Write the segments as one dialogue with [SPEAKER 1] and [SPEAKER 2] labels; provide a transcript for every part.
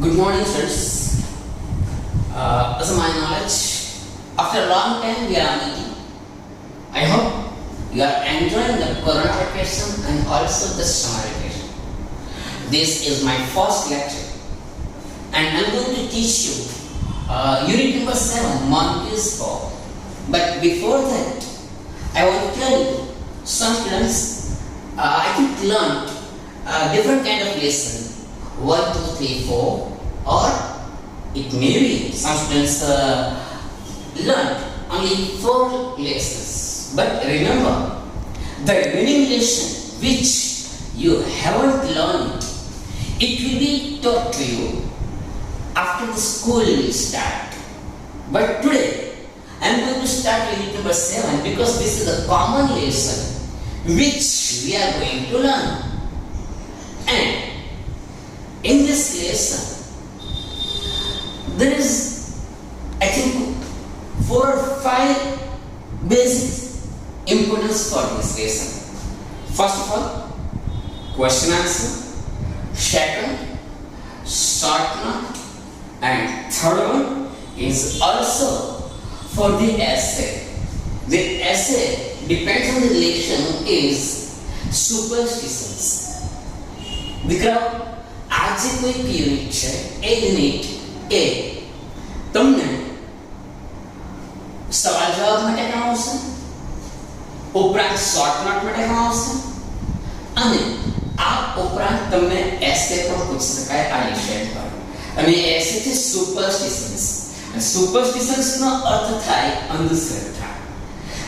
[SPEAKER 1] Good morning, friends. As my knowledge, after a long time we are meeting. I hope you are enjoying the Corona vacation and also the summer vacation. This is my first lecture, and I am going to teach you unit number 7, Monkey's Paw. But before that, I want to tell you, some students I think learned different kind of lesson. 1, 2, 3, 4, or it may be some students learned only 4 lessons. But remember, the remaining lesson which you haven't learned, it will be taught to you after the school will start. But today, I am going to start with unit number 7 because this is a common lesson which we are going to learn. And in this lesson, there is, I think, 4 or 5 basic importance for this lesson. First of all, question answer. Second, short note. And third one is also for the essay. The essay depends on the lesson is superstitions. દીકરાઓ આજે કોઈ unit છે એ unit એ તમને સવાલ જવાબ માટે કામ આવશે, ઉપરાંત શોર્ટ નોટ માટે કામ આવશે અને આ ઉપરાંત તમને એસે પણ પૂછી શકાય આ વિષય પર. અને એસે છે સુપરસ્ટિશન્સ. સુપરસ્ટિશન્સ નો અર્થ થાય અંધશ્રદ્ધા.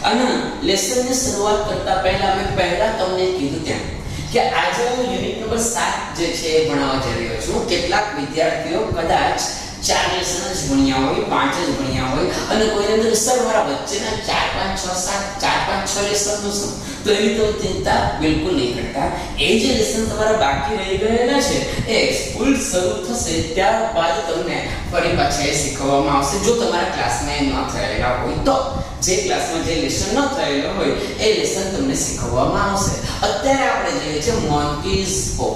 [SPEAKER 1] અને લેસનની શરૂઆત કરતા પહેલા મેં પહેલા તમને કીધું તેમ કે આજે હું યુનિટ નંબર 7 જે છે એ ભણાવવા જઈ રહ્યો છું. કેટલાક વિદ્યાર્થીઓ કદાચ 4 લેસન જ ભણ્યા હોય, 5 જ ભણ્યા હોય અને કોઈને અંદર સર મારા વચ્ચેના 4 5 6 7 4 5 6 લેસન નું શું, તો એવી તો ચિંતા બિલકુલ નહીં કરતા. એ જે લેસન તમારા બાકી રહી ગયેલા છે એ સ્કૂલ શરૂ થશે ત્યારબાદ તમને ફરી પાછા એ શીખવવામાં આવશે. જો તમારા ક્લાસમાં ન થયેલા હોય તો જે ક્લાસમાં જે લેસન ન થયેલો હોય એ લેસન તમને શીખવવામાં આવશે. અત્યારે આપણે જોઈએ છે મોન્કીઝ પો,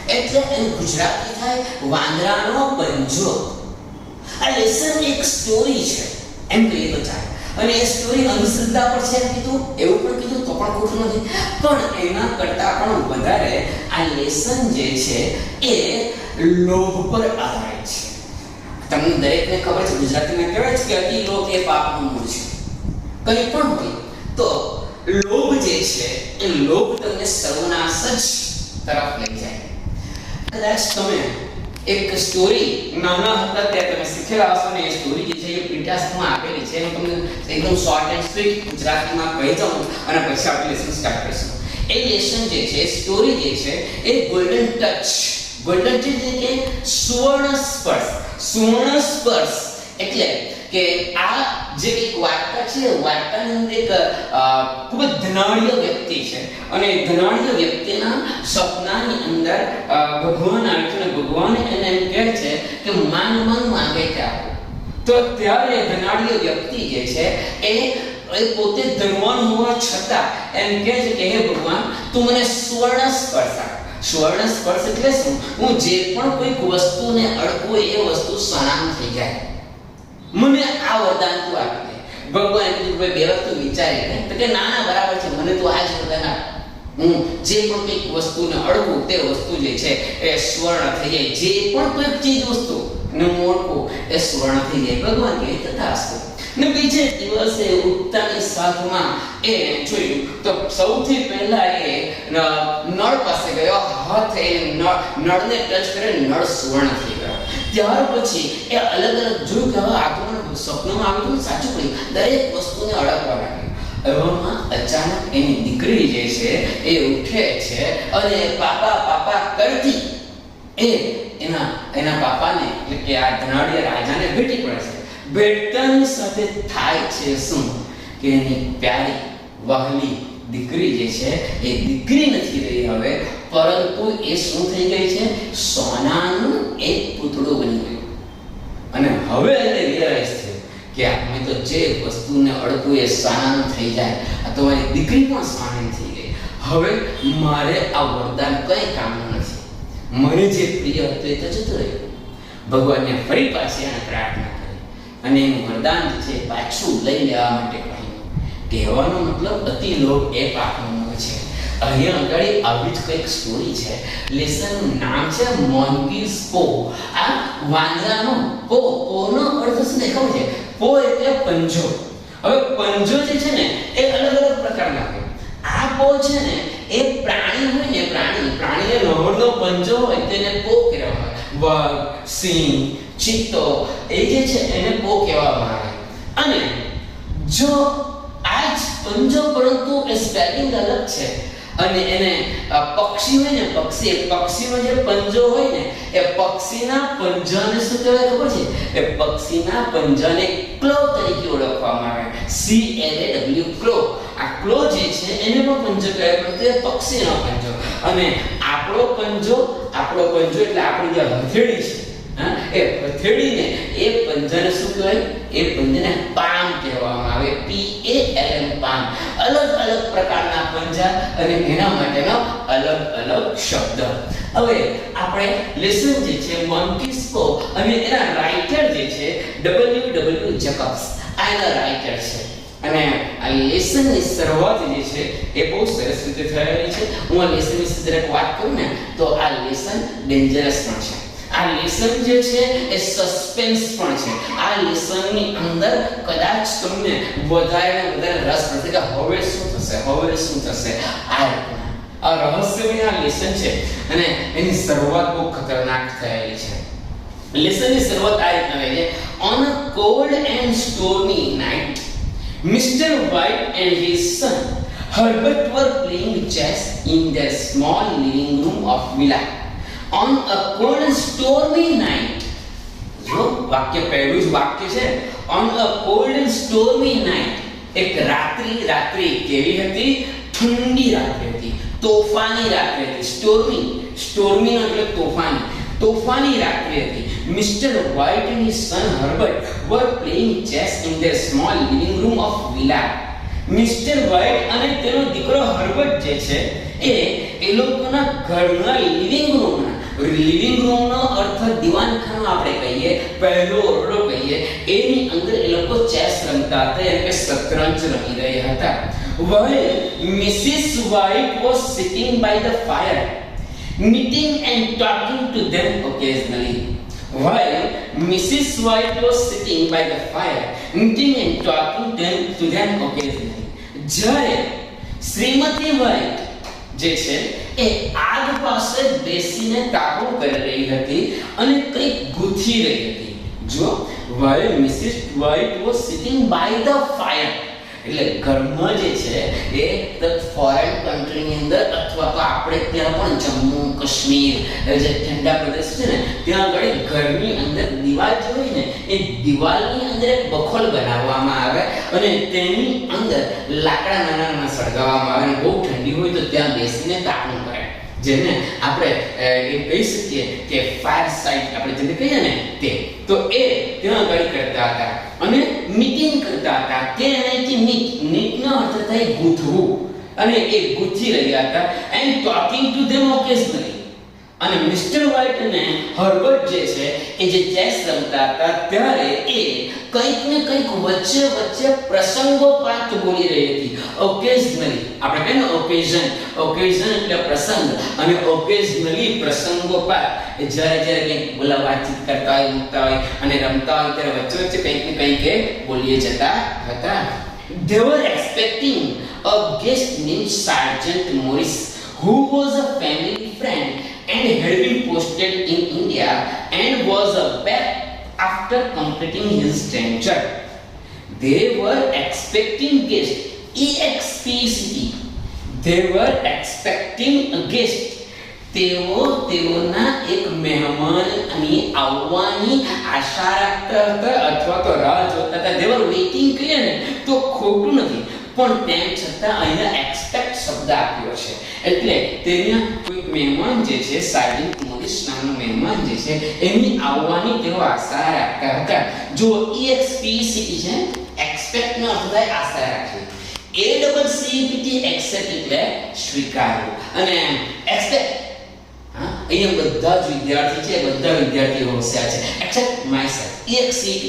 [SPEAKER 1] એટલે એ ગુજરાતી થાય વાંદરાનો પંજો. આ લેસન એક સ્ટોરી છે એમ કહીએ તો ચાલે. અને એ સ્ટોરી અંધશ્રદ્ધા પર છે એમ કીધું, એવું પણ કીધું તો પણ ખોટું નથી. પણ એના કરતાં પણ વધારે આ લેસન જે છે એ લોભ પર આધારિત છે. તમને દરેકને ખબર છે, ગુજરાતીમાં કહેવાય છે કે અતિ લોભ એ પાપનું મૂળ છે. કંઈ પણ હોય તો લોભ જે છે એ લોભ તમને સર્વનાશ જ તરફ લઈ જાય. કદાચ તમે એક સ્ટોરી નાના હતા ત્યારે તમે શીખેલા હશો ને એ સ્ટોરી જે છે એ પ્રિન્ટાસમાં આપેલી છે. હું તમને એકદમ શોર્ટ એન્ડ સ્વીટ ગુજરાતીમાં કહી દઉં અને પછી આપણે લેસન સ્ટાર્ટ કરીશું. એ લેસન જે છે સ્ટોરી જે છે એ ગોલ્ડન ટચ. ગોલ્ડન ટચ એટલે કે સુવર્ણ સ્પર્શ. સુવર્ણ સ્પર્શ એટલે કે આ જે એક વાર્તા છે, વાર્તાની અંદર એક ખૂબ જ ધનાઢ્ય વ્યક્તિ છે અને ધનાઢ્ય વ્યક્તિના સપનાની અંદર ભગવાન આવે છે અને ભગવાન એને એમ કહે છે કે માંગ માંગે તે આપો. તો ત્યારે ધનાઢ્ય વ્યક્તિ જે છે એ પોતે ધનવાન હોવા છતાં એમ કહે છે કે હે ભગવાન, તું મને સુવર્ણ સ્પર્શ આપ. સુવર્ણ સ્પર્શ એટલે શું? હું જે પણ કોઈક વસ્તુને અડકું એ વસ્તુ સનામ થઈ જાય. મને આ વરદાન તું આપી દે. ભગવાન કીધું ભાઈ બે વસ્તુ વિચારી લે. તો કે ના ના બરાબર છે, મને તું આ જ વરદાન આપ. હું જે પણ કંઈક વસ્તુને અડકું તે વસ્તુ જે છે એ સ્વર્ણ થઈ જાય. જે પણ કોઈક ચીજ વસ્તુ ને હું અડકું એ સ્વર્ણ થઈ જાય. ભગવાન કહે તથાસ્તુ. ને બીજે દિવસે ઉઠતાની સાથમાં એ જોયું તો સૌથી પહેલા એ નળ પાસે ગયો. હાથ એ નળને ટચ કરે, નળ સુવર્ણ થઈ ગયો. ત્યાર પછી એ અલગ અલગ જોયું કે હવે આ તો મને સપનામાં આવ્યું, સાચું પડ્યું. દરેક વસ્તુને અડકવા લાગ્યું. એવામાં અચાનક એની દીકરી જે છે એ ઉઠે છે અને પાપા પાપા કરતી એ એના પાપાને એટલે કે આ ધનાઢ્ય રાજાને ભેટી પડે છે. ભેટતાની સાથે થાય છે શું કે એની પ્યારી વહાલી દીકરી જે છે એ દીકરી નથી રહી હવે, પરંતુ એ શું થઈ ગઈ છે? સોનાનું એક પૂતળું બની ગયું. અને હવે એને રિયલાઇઝ થયું કે અમે તો જે વસ્તુને અડકું એ સોનાનું થઈ જાય, આ તો મારી દીકરી પણ સોનાની થઈ ગઈ. હવે મારે આ વરદાન કંઈ કામનું નથી. મને જે પ્રિય હતું એ તો જતું રહ્યું. ભગવાનને ફરી પાછી એને પ્રાર્થના કરી અને એનું વરદાન છે પાછું લઈ લેવા માટે કહ્યું. કહેવાનો મતલબ અતિ લોભ એ પાપનો છે. અહીંયા આગળ આવી જ કંઈક સ્ટોરી છે. લેસનનું નામ છે મોન્કીઝ પો. આ વાંદરાનો પો. પોનો અર્થ શું દેખાવ છે? પો એટલે પંજો. હવે પંજો જે છે ને એ અલગ અલગ પ્રકારના હોય. આ પો છે ને એ પ્રાણી હોય ને, પ્રાણીને નહોરનો પંજો હોય તેને પો કહેવામાં આવે. વાઘ, સિંહ, ચિત્તો એ જે છે એને પો કહેવામાં આવે. અને જો આ જ પંજો, પરંતુ એ સ્પેલિંગ અલગ છે. અને એને પક્ષી હોય ને, પક્ષીનો જે પંજો હોય ને એ પક્ષીના પંજાને શું કહેવાય ખબર છે? એ પક્ષીના પંજાને ક્લો તરીકે ઓળખવામાં આવે. CLAW ક્લો. આ ક્લો જે છે એને પણ પંજો કહેવાય, પરંતુ એ પક્ષીનો પંજો. અને આપણો પંજો એટલે આપણી જે હથેળી છે, હા, એ હથેળીને એ પંજાને શું કહેવાય? એ પંજાને પામ કહેવામાં આવે. PALM palm. અલગ અલગ પ્રકારના પંજા અને એના માટેનો અલગ અલગ શબ્દ. હવે આપણે લેસન જે છે મોન્કીઝ પો અને એના રાઇટર જે છે W જેકબ્સ, આ એના રાઇટર છે. અને આ લેસનની શરૂઆત જે છે એ બહુ સરસ રીતે થયેલી છે. હું આ લેસન વિશે જરાક વાત કરું ને તો આ લેસન ડેન્જરસ પણ છે. આ લેસન જે છે એ સસ્પેન્સ પણ છે. આ લેસનની અંદર કદાચ તમને વધારે રસ પડશે કે હવે શું થશે. આ રહસ્યમય આ લેસન છે અને એની શરૂઆત બહુ ખતરનાક થયેલી છે. લેસનની શરૂઆત આ રીતના થાય છે. On a cold and stormy night, Mr. White and his son Herbert were playing chess in their small living room of villa. On a cold and stormy night, જો વાક્ય પહેલું જ વાક્ય છે, on a cold and stormy night, એક રાત્રિ કેવી હતી? ઠંડી રાત્રિ હતી, તોફાની રાત્રિ હતી. સ્ટોર્મી એટલે તોફાની રાત્રિ હતી. Mr. White and his son Herbert were playing chess in their small living room of villa. Mr. White અને તેનો દીકરો હર્બર્ટ જે છે એ લોકોના ઘરના લિવિંગ રૂમનો અર્થ દીવાનખાનું આપણે કહીએ, પહેલો ઓરડો કહીએ, એની અંદર એ લોકો ચેસ રમતા હતા, એટલે કે શતરંજ રમી રહ્યા હતા. While Mrs. White was sitting by the fire, knitting and talking to them occasionally. While Mrs. White was sitting by the fire, knitting and talking to them occasionally. જ્યારે શ્રીમતી વ્હાઇટ જે છે એ આગ પાસે બેસીને કાબુ કરી રહી હતી અને કંઈક ગૂંથી રહી હતી. જો while Mrs. White was sitting by the fire, એટલે ઘરમાં જે છે એ ફોરેન કન્ટ્રીની અંદર અથવા તો આપણે ત્યાં પણ જમ્મુ કાશ્મીર જે ઠંડા પ્રદેશ છે ને ત્યાં આગળ ઘરની અંદર દિવાલ જે હોય ને એ દિવાલની અંદર એક બખોલ બનાવવામાં આવે અને તેની અંદર લાકડા નાના સળગાવવામાં આવે અને બહુ ઠંડી હોય તો ત્યાં બેસીને તાપણું કરે, જેને આપણે એ કહી શકીએ કે ફાયર સાઇટ આપણે જેને કહીએ ને તે. તો એ ત્યાં આગળ કરતા હતા અને મીટિંગ કરતા હતા. કે એનાથી નીટનો અર્થ થાય ગૂંથવું, અને એ ગૂંથી રહ્યા હતા. And talking to them occasionally. અને મિસ્ટર વ્હાઇટ અને હર્બર્ટ જે છે એ જે ચેસ રમતા હતા ત્યારે એ કંઈક ને કંઈક વચ્ચે પ્રસંગોપાત બોલી રહી હતી. ઓકેશનલી આપણે કહીએ ને ઓકેઝન એટલે પ્રસંગ, અને ઓકેશનલી પ્રસંગોપાત એ જ્યારે કંઈક બોલા વાતચીત કરતા હોય, મૂકતા હોય અને રમતા હોય ત્યારે વચ્ચે કંઈક ને કંઈક એ બોલીએ જતા હતા. They were expecting a guest named Sergeant Morris, who was a family friend and had been posted in India and was back after completing his tenure. They were expecting guest, EXPCT. They were expecting a guest. તેઓના એક મહેમાન અને આવવાની આશા રાખતા હતા અથવા તો રાહ જોતા હતા. They were waiting કહીએ ને તો ખોટું નથી, પણ તેમ છતાં અહીંયા એક્સપેક્ટ શબ્દ આપ્યો છે. એટલે તેના કોઈક મહેમાન જે છે, સાર્જન્ટ મોરિસ નામનો મહેમાન જે છે એની આવવાની તેઓ આશા રાખતા હતા. જો EXPCT છે, એક્સપેક્ટ નો અર્થ થાય આશા રાખવી. ACCPT એક્સેપ્ટ એટલે સ્વીકારવું, અને એક્સપેક્ટ અહીંયા બધા જ વિદ્યાર્થી છે, બધા વિદ્યાર્થીઓ હોશિયાર છે એક્સેપ્ટ માયસેલ્ફ. એક સીટ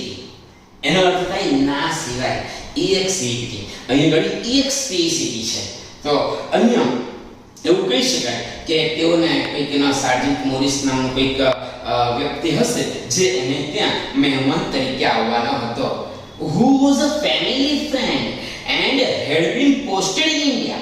[SPEAKER 1] એનો અર્થ થાય ના સિવાય. એક સીટ અહીંયા ઘણી એક સ્પેસિટી છે. તો અહીંયા એવું કહી શકાય કે તેઓને કંઈક એના સાર્જન્ટ મોરિસ નામનો કંઈક વ્યક્તિ હશે જે એને ત્યાં મહેમાન તરીકે આવવાનો હતો. Who was a family friend and had been posted in India.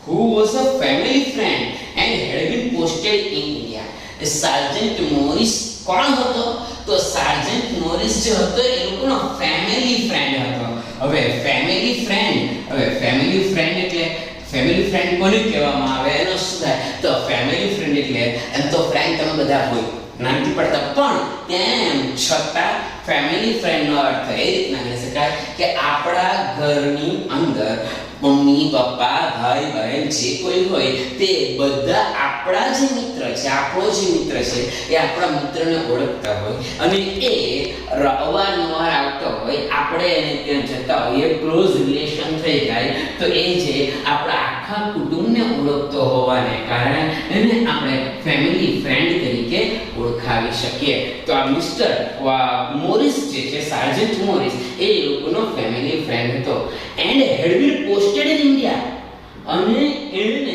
[SPEAKER 1] Who was a family friend and had been posted in India. Sergeant Morris કોણ હતો? તો સાર્જન્ટ મોરિસ જે હતો એ લોકોનો ફેમિલી ફ્રેન્ડ હતો. હવે ફેમિલી ફ્રેન્ડ એટલે ફેમિલી ફ્રેન્ડ કોને કહેવામાં આવે? એનો શું થાય? તો ફેમિલી ફ્રેન્ડ એટલે એમ તો ફ્રેન્ડ તમે બધા હોય નાનથી પડતા, પણ તેમ છતાં ફેમિલી ફ્રેન્ડનો અર્થ એ રીતના કરી શકાય કે આપણા ઘરની અંદર મમ્મી પપ્પા ભાઈ બહેન જે કોઈ હોય તે બધા આપણા જે મિત્ર છે, આપણો જે મિત્ર છે એ આપણા મિત્રને ઓળખતા હોય અને એ અવારનવાર આવતો હોય, આપણે એને ત્યાં જતા હોઈએ, ક્લોઝ રિલેશન થઈ જાય, તો એ જે આપણા આખા કુટુંબને ઓળખતો હોવાને કારણે એને આપણે ફેમિલી ફ્રેન્ડ તરીકે ઓળખાવી શકીએ. તો આ મિસ્ટર મોરિસ જે છે, સાર્જન્ટ મોરિસ, એ લોકોનો ફેમિલી ફ્રેન્ડ હતો. And had been posted in India, અને એણે